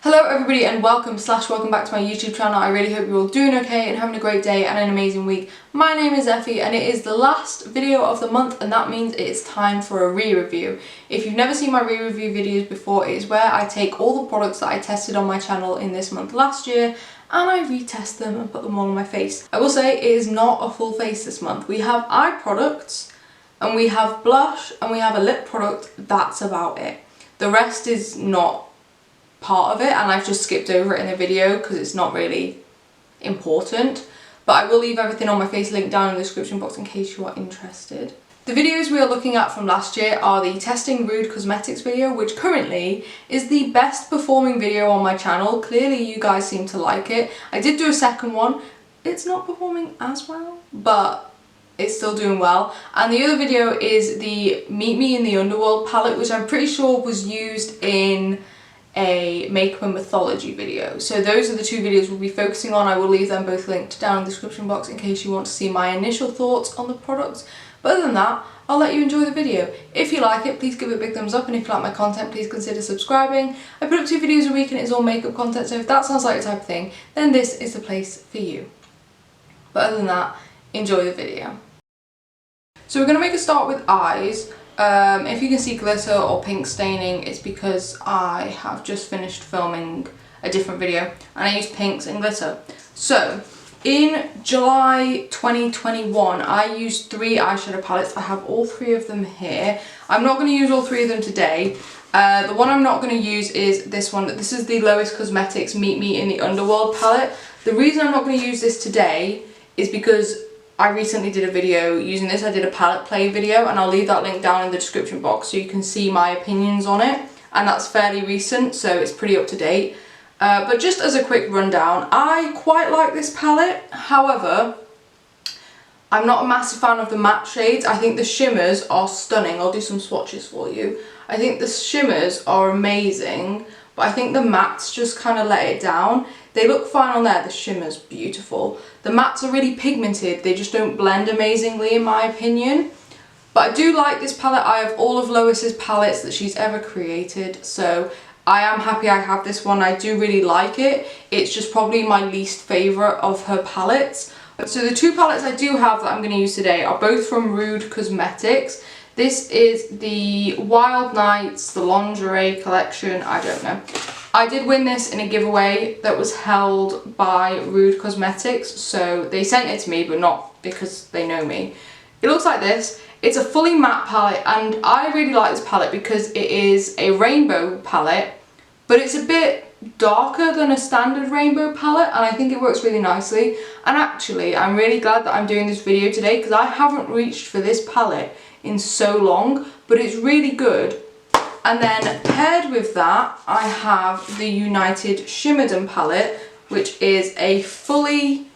Hello everybody and welcome back to my YouTube channel. I really hope you're all doing okay and having a great day and an amazing week. My name is Effy and it is the last video of the month, and that means it's time for a re-review. If you've never seen my re-review videos before, it is where I take all the products that I tested on my channel in this month last year and I retest them and put them all on my face. I will say it is not a full face this month. We have eye products and we have blush and we have a lip product. That's about it. The rest is not part of it and I've just skipped over it in the video because it's not really important, but I will leave everything on my face linked down in the description box in case you are interested. The videos we are looking at from last year are the testing Rude Cosmetics video, which currently is the best performing video on my channel. Clearly you guys seem to like it. I did do a second one. It's not performing as well, but it's still doing well. And the other video is the Meet Me in the Underworld palette, which I'm pretty sure was used in a Makeup and Mythology video. So those are the two videos we'll be focusing on. I will leave them both linked down in the description box in case you want to see my initial thoughts on the products. But other than that, I'll let you enjoy the video. If you like it, please give it a big thumbs up, and if you like my content, please consider subscribing. I put up 2 videos a week and it's all makeup content, so if that sounds like the type of thing, then this is the place for you. But other than that, enjoy the video. So we're going to make a start with eyes. If you can see glitter or pink staining, it's because I have just finished filming a different video and I used pinks and glitter. So in July 2021 I used 3 eyeshadow palettes. I have all 3 of them here. I'm not going to use all 3 of them today. The one I'm not going to use is this one. This is the LOIS Cosmetics Meet Me in the Underworld palette. The reason I'm not going to use this today is because I recently did a video using this. I did a palette play video and I'll leave that link down in the description box so you can see my opinions on it, and that's fairly recent, so it's pretty up to date. But just as a quick rundown, I quite like this palette. However, I'm not a massive fan of the matte shades. I think the shimmers are stunning. I'll do some swatches for you. I think the shimmers are amazing, but I think the mattes just kind of let it down. They look fine on there, the shimmer's beautiful. The mattes are really pigmented, they just don't blend amazingly in my opinion. But I do like this palette. I have all of Lois's palettes that she's ever created, so I am happy I have this one. I do really like it. It's just probably my least favourite of her palettes. So the 2 palettes I do have that I'm going to use today are both from Rude Cosmetics. This is the Wild Nights, the lingerie collection, I don't know. I did win this in a giveaway that was held by Rude Cosmetics, so they sent it to me, but not because they know me. It looks like this. It's a fully matte palette, and I really like this palette because it is a rainbow palette, but it's a bit darker than a standard rainbow palette, and I think it works really nicely. And actually, I'm really glad that I'm doing this video today because I haven't reached for this palette in so long, but it's really good. And then paired with that, I have the United Shimmerdom palette, which is a fully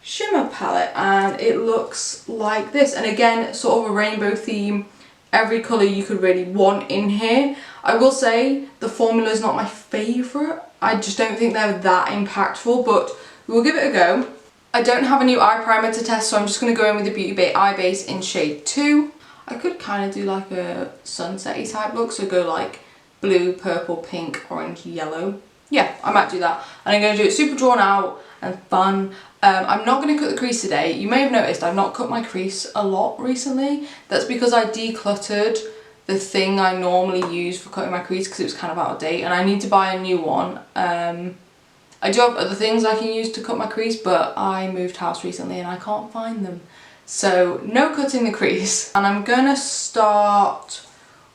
shimmer palette, and it looks like this. And again, sort of a rainbow theme, every colour you could really want in here. I will say the formula is not my favourite. I just don't think they're that impactful, but we'll give it a go. I don't have a new eye primer to test, so I'm just going to go in with the Beauty Bay Eye Base in shade 2. I could kind of do like a sunset-y type look, so go like blue, purple, pink, orange, yellow. Yeah, I might do that. And I'm going to do it super drawn out and fun. I'm not going to cut the crease today. You may have noticed I've not cut my crease a lot recently. That's because I decluttered the thing I normally use for cutting my crease because it was kind of out of date and I need to buy a new one. I do have other things I can use to cut my crease, but I moved house recently and I can't find them. So no cutting the crease. And I'm gonna start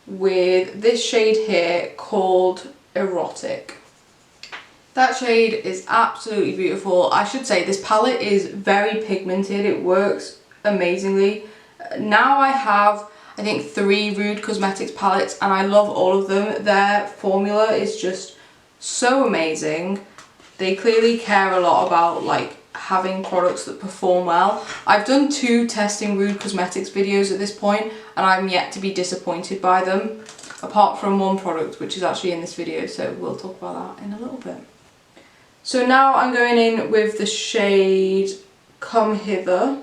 with this shade here called Erotic. That shade is absolutely beautiful. I should say this palette is very pigmented. It works amazingly. Now I have, I think, 3 Rude Cosmetics palettes and I love all of them. Their formula is just so amazing. They clearly care a lot about like having products that perform well. I've done 2 testing Rude Cosmetics videos at this point and I'm yet to be disappointed by them, apart from one product which is actually in this video, so we'll talk about that in a little bit. So now I'm going in with the shade Come Hither.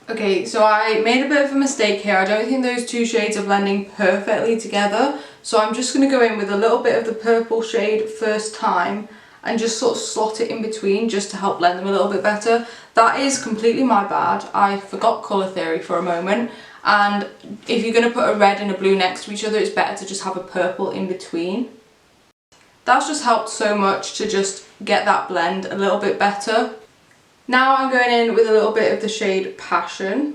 Okay, so I made a bit of a mistake here. I don't think those two shades are blending perfectly together. So I'm just going to go in with a little bit of the purple shade first time and just sort of slot it in between just to help blend them a little bit better. That is completely my bad. I forgot colour theory for a moment. And if you're going to put a red and a blue next to each other, it's better to just have a purple in between. That's just helped so much to just get that blend a little bit better. Now I'm going in with a little bit of the shade Passion.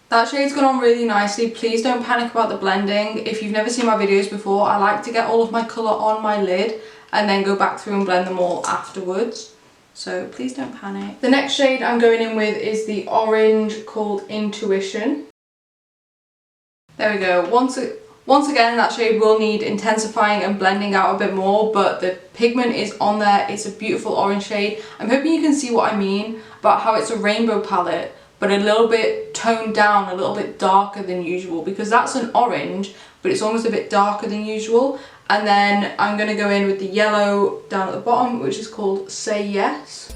That shade's gone on really nicely. Please don't panic about the blending. If you've never seen my videos before, I like to get all of my colour on my lid and then go back through and blend them all afterwards. So please don't panic. The next shade I'm going in with is the orange called Intuition. There we go. Once again, that shade will need intensifying and blending out a bit more, but the pigment is on there. It's a beautiful orange shade. I'm hoping you can see what I mean about how it's a rainbow palette, but a little bit toned down, a little bit darker than usual, because that's an orange, but it's almost a bit darker than usual. And then I'm going to go in with the yellow down at the bottom, which is called Say Yes.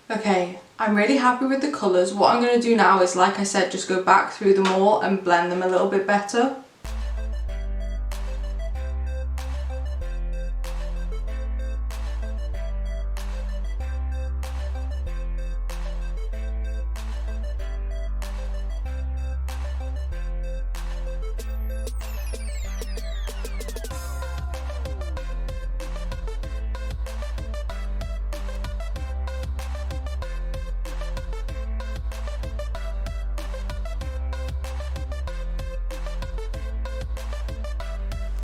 Okay, I'm really happy with the colours. What I'm going to do now is, like I said, just go back through them all and blend them a little bit better.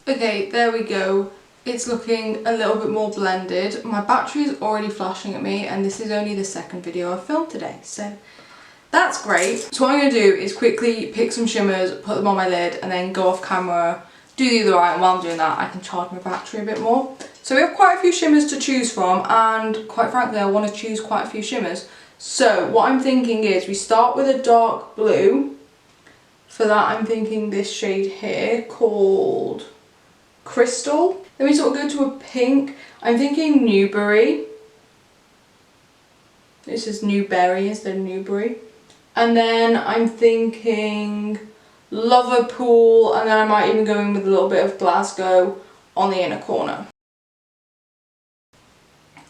Okay, there we go. It's looking a little bit more blended. My battery is already flashing at me, and this is only the second video I've filmed today, so that's great. So what I'm going to do is quickly pick some shimmers, put them on my lid, and then go off camera, do the other eye, and while I'm doing that I can charge my battery a bit more. So we have quite a few shimmers to choose from, and quite frankly I want to choose quite a few shimmers. So what I'm thinking is we start with a dark blue. For that I'm thinking this shade here called Crystal. Then we sort of go to a pink. I'm thinking Newberry. This is Newberry instead of Newbury. And then I'm thinking Loverpool, and then I might even go in with a little bit of Glasgow on the inner corner.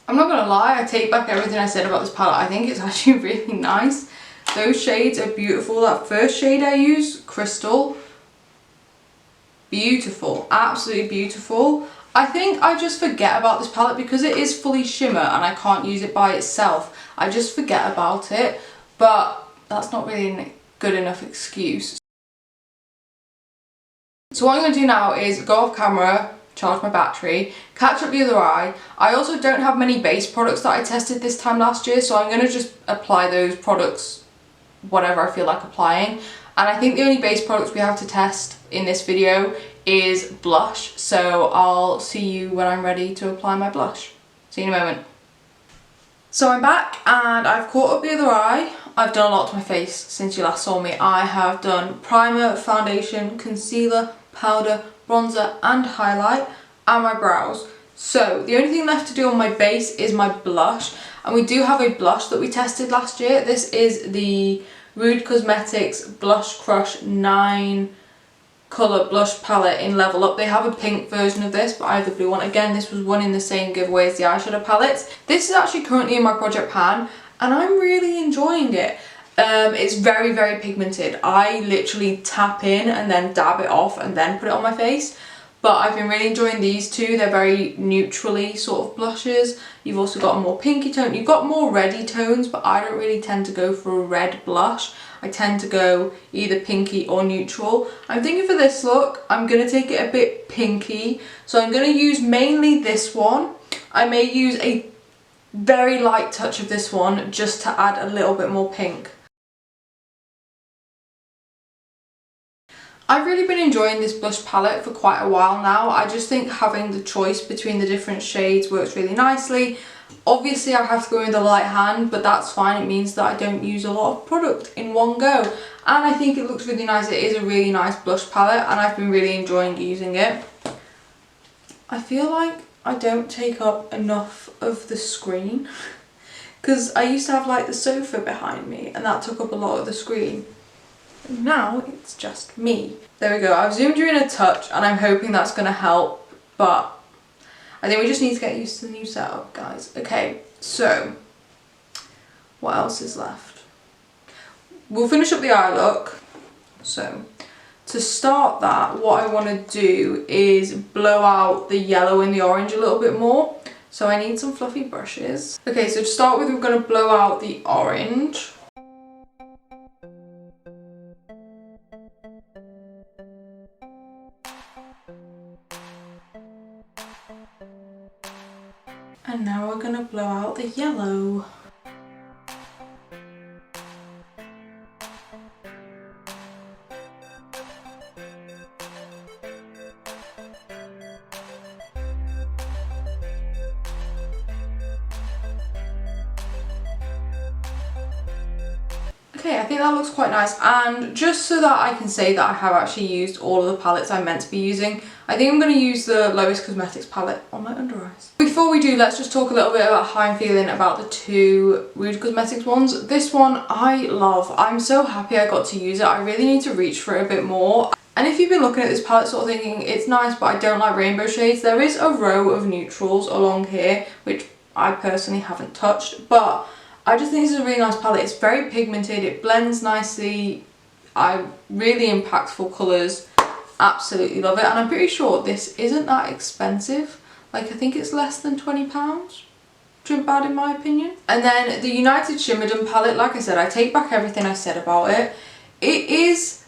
I'm not gonna lie, I take back everything I said about this palette. I think it's actually really nice. Those shades are beautiful. That first shade I used, Crystal, beautiful, absolutely beautiful. I think I just forget about this palette because it is fully shimmer and I can't use it by itself. I just forget about it, but that's not really a good enough excuse. So what I'm going to do now is go off camera, charge my battery, catch up the other eye. I also don't have many base products that I tested this time last year, so I'm going to just apply those products whatever I feel like applying. And I think the only base products we have to test in this video is blush, so I'll see you when I'm ready to apply my blush. See you in a moment. So I'm back and I've caught up the other eye. I've done a lot to my face since you last saw me. I have done primer, foundation, concealer, powder, bronzer and highlight, and my brows. So the only thing left to do on my base is my blush, and we do have a blush that we tested last year. This is the Rude Cosmetics Blush Crush 9 colour blush palette in Level Up. They have a pink version of this, but I have the blue one. Again, this was one in the same giveaway as the eyeshadow palettes. This is actually currently in my project pan and I'm really enjoying it. It's very, very pigmented. I literally tap in and then dab it off and then put it on my face. But I've been really enjoying these two. They're very neutrally sort of blushes. You've also got a more pinky tone. You've got more reddy tones, but I don't really tend to go for a red blush. I tend to go either pinky or neutral. I'm thinking for this look, I'm going to take it a bit pinky. So I'm going to use mainly this one. I may use a very light touch of this one just to add a little bit more pink. I've really been enjoying this blush palette for quite a while now. I just think having the choice between the different shades works really nicely. Obviously I have to go in with a light hand, but that's fine. It means that I don't use a lot of product in one go. And I think it looks really nice. It is a really nice blush palette and I've been really enjoying using it. I feel like I don't take up enough of the screen because I used to have like the sofa behind me and that took up a lot of the screen. And now it's just me. There we go. I've zoomed you in a touch and I'm hoping that's going to help, but I think we just need to get used to the new setup, guys. Okay, so what else is left? We'll finish up the eye look. So to start that, what I want to do is blow out the yellow and the orange a little bit more. So I need some fluffy brushes. Okay, so to start with, we're going to blow out the orange. And now we're going to blow out the yellow. Okay, I think that looks quite nice, and just so that I can say that I have actually used all of the palettes I'm meant to be using, I think I'm going to use the LOIS Cosmetics palette on my under eyes. Before we do, let's just talk a little bit about how I'm feeling about the two Nude Cosmetics ones. This one I love. I'm so happy I got to use it. I really need to reach for it a bit more. And if you've been looking at this palette sort of thinking it's nice but I don't like rainbow shades, there is a row of neutrals along here which I personally haven't touched, but I just think this is a really nice palette. It's very pigmented, it blends nicely, really impactful colours, absolutely love it, and I'm pretty sure this isn't that expensive. Like, I think it's less than £20, which isn't bad in my opinion. And then the United Shimmerdon palette, like I said, I take back everything I said about it. It is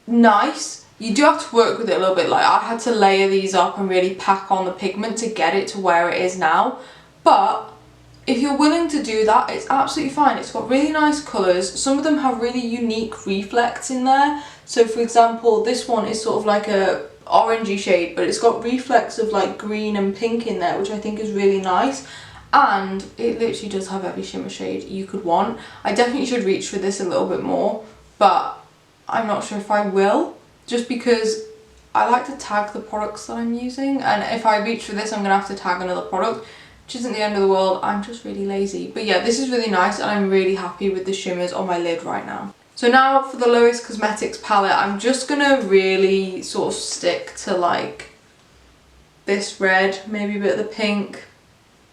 nice. You do have to work with it a little bit. Like, I had to layer these up and really pack on the pigment to get it to where it is now, but if you're willing to do that, it's absolutely fine. It's got really nice colours. Some of them have really unique reflects in there. So for example, this one is sort of like a orangey shade, but it's got reflects of like green and pink in there, which I think is really nice. And it literally does have every shimmer shade you could want. I definitely should reach for this a little bit more, but I'm not sure if I will, just because I like to tag the products that I'm using. And if I reach for this, I'm going to have to tag another product, which isn't the end of the world. I'm just really lazy. But yeah, this is really nice and I'm really happy with the shimmers on my lid right now. So now for the LOIS Cosmetics palette, I'm just gonna really sort of stick to like this red, maybe a bit of the pink,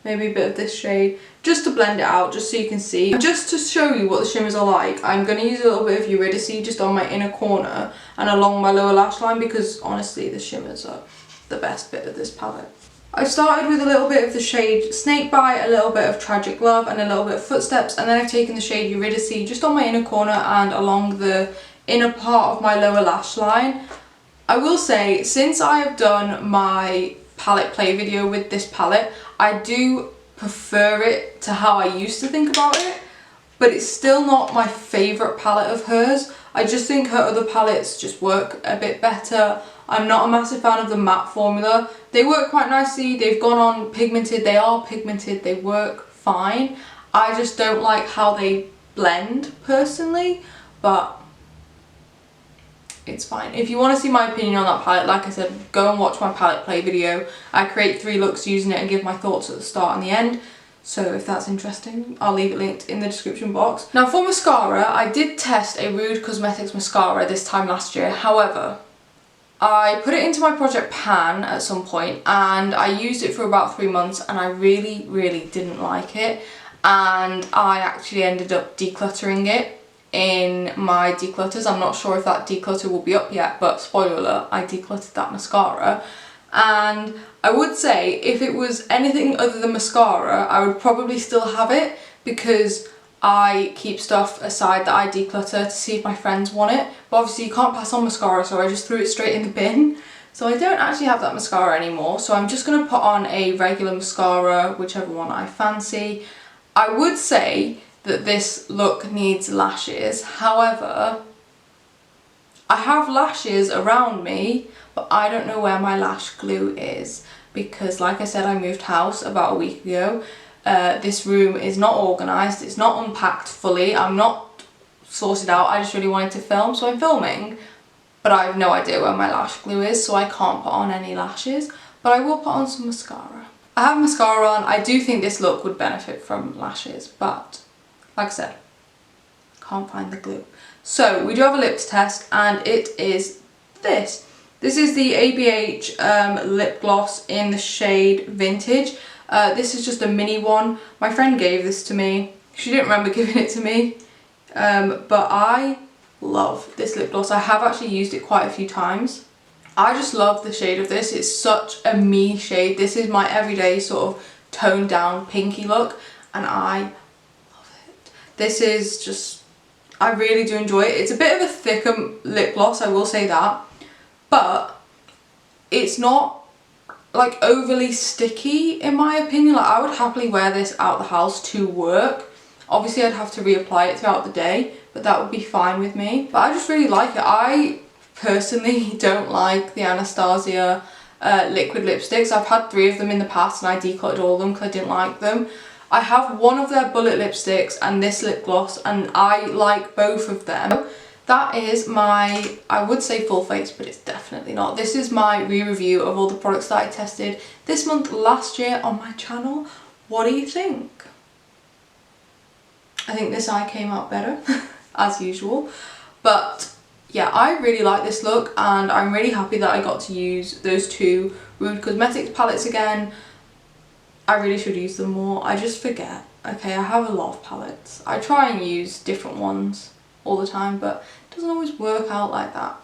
maybe a bit of this shade, just to blend it out, just so you can see. And just to show you what the shimmers are like, I'm gonna use a little bit of Euridice just on my inner corner and along my lower lash line, because honestly the shimmers are the best bit of this palette. I started with a little bit of the shade Snakebite, a little bit of Tragic Love and a little bit of Footsteps, and then I've taken the shade Euridice just on my inner corner and along the inner part of my lower lash line. I will say, since I have done my palette play video with this palette, I do prefer it to how I used to think about it, but it's still not my favourite palette of hers. I just think her other palettes just work a bit better. I'm not a massive fan of the matte formula. They work quite nicely, they've gone on pigmented, they are pigmented, they work fine. I just don't like how they blend personally, but it's fine. If you want to see my opinion on that palette, like I said, go and watch my palette play video. I create 3 looks using it and give my thoughts at the start and the end. So if that's interesting, I'll leave it linked in the description box. Now for mascara, I did test a Nude Cosmetics mascara this time last year. However, I put it into my project pan at some point and I used it for about 3 months and I really didn't like it, and I actually ended up decluttering it in my declutters. I'm not sure if that declutter will be up yet, but spoiler alert, I decluttered that mascara. And I would say if it was anything other than mascara, I would probably still have it, because I keep stuff aside that I declutter to see if my friends want it. But obviously you can't pass on mascara, so I just threw it straight in the bin. So I don't actually have that mascara anymore. So I'm just going to put on a regular mascara, whichever one I fancy. I would say that this look needs lashes. However, I have lashes around me, but I don't know where my lash glue is because, like I said, I moved house about a week ago. This room is not organised, it's not unpacked fully, I'm not sorted out. I just really wanted to film, so I'm filming, but I have no idea where my lash glue is, so I can't put on any lashes, but I will put on some mascara. I have mascara on. I do think this look would benefit from lashes, but like I said, can't find the glue. So we do have a lip test, and it is this. This is the ABH lip gloss in the shade Vintage. This is just a mini one. My friend gave this to me. She didn't remember giving it to me, but I love this lip gloss. I have actually used it quite a few times. I just love the shade of this. It's such a me shade. This is my everyday sort of toned down pinky look, and I love it. This is just, I really do enjoy it. It's a bit of a thicker lip gloss, I will say that, but it's not like overly sticky in my opinion. Like, I would happily wear this out the house to work. Obviously I'd have to reapply it throughout the day, but that would be fine with me. But I just really like it. I personally don't like the Anastasia liquid lipsticks. I've had 3 of them in the past and I decluttered all of them because I didn't like them. I have one of their bullet lipsticks and this lip gloss, and I like both of them. That is my, I would say full face, but it's definitely not. This is my re-review of all the products that I tested this month last year on my channel. What do you think? I think this eye came out better, as usual. But yeah, I really like this look, and I'm really happy that I got to use those 2 Rude Cosmetics palettes again. I really should use them more. I just forget. Okay, I have a lot of palettes. I try and use different ones all the time, but it doesn't always work out like that.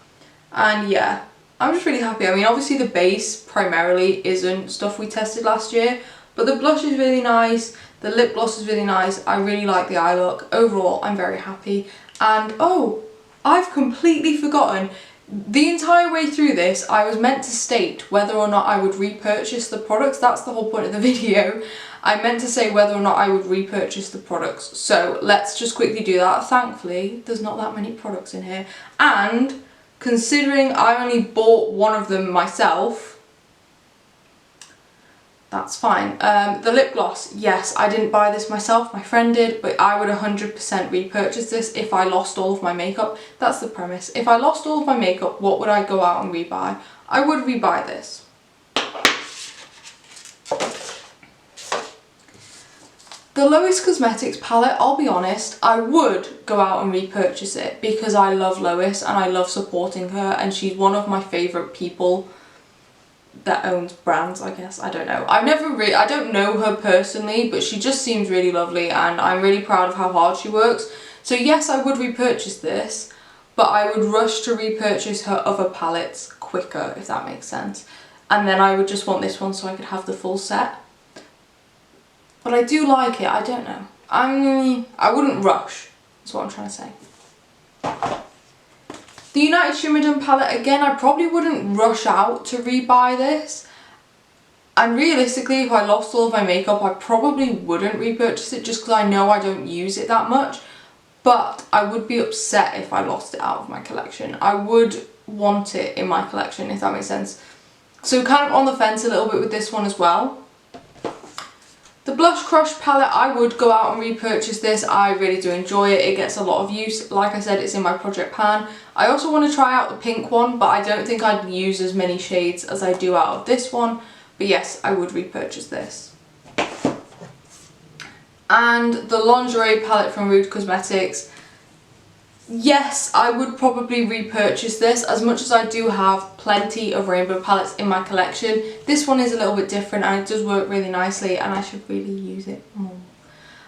And yeah, I'm just really happy. I mean, obviously the base primarily isn't stuff we tested last year, but the blush is really nice, the lip gloss is really nice. I really like the eye look. Overall, I'm very happy. And oh, I've completely forgotten. The entire way through this, I was meant to state whether or not I would repurchase the products. That's the whole point of the video. I meant to say whether or not I would repurchase the products. So let's just quickly do that. Thankfully, there's not that many products in here. And considering I only bought one of them myself, that's fine. The lip gloss, yes, I didn't buy this myself, my friend did, but I would 100% repurchase this if I lost all of my makeup. That's the premise. If I lost all of my makeup, what would I go out and rebuy? I would rebuy this. The LOIS Cosmetics palette, I'll be honest, I would go out and repurchase it because I love LOIS and I love supporting her, and she's one of my favourite people that owns brands, I guess. I don't know. I don't know her personally, but she just seems really lovely and I'm really proud of how hard she works. So yes, I would repurchase this, but I would rush to repurchase her other palettes quicker, if that makes sense. And then I would just want this one so I could have the full set. But I do like it, I don't know. I wouldn't rush, is what I'm trying to say. The United Shimmer Dun palette, again, I probably wouldn't rush out to rebuy this. And realistically, if I lost all of my makeup, I probably wouldn't repurchase it just because I know I don't use it that much. But I would be upset if I lost it out of my collection. I would want it in my collection, if that makes sense. So kind of on the fence a little bit with this one as well. The Blush Crush palette, I would go out and repurchase this. I really do enjoy it. It gets a lot of use. Like I said, it's in my project pan. I also want to try out the pink one, but I don't think I'd use as many shades as I do out of this one. But yes, I would repurchase this. And the Lingerie palette from Rude Cosmetics. Yes, I would probably repurchase this, as much as I do have plenty of rainbow palettes in my collection. This one is a little bit different and it does work really nicely and I should really use it more.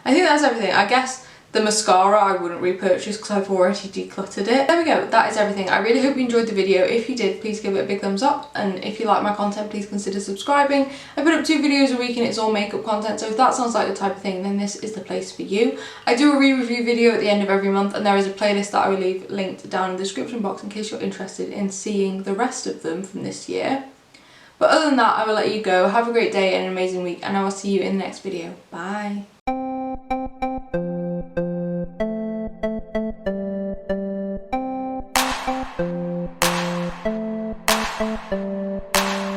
I think that's everything. I guess the mascara I wouldn't repurchase because I've already decluttered it. There we go, that is everything. I really hope you enjoyed the video. If you did, please give it a big thumbs up, and if you like my content, please consider subscribing. I put up 2 videos a week and it's all makeup content, so if that sounds like the type of thing, then this is the place for you. I do a re-review video at the end of every month, and there is a playlist that I will leave linked down in the description box in case you're interested in seeing the rest of them from this year. But other than that, I will let you go. Have a great day and an amazing week, and I will see you in the next video. Bye. Bye.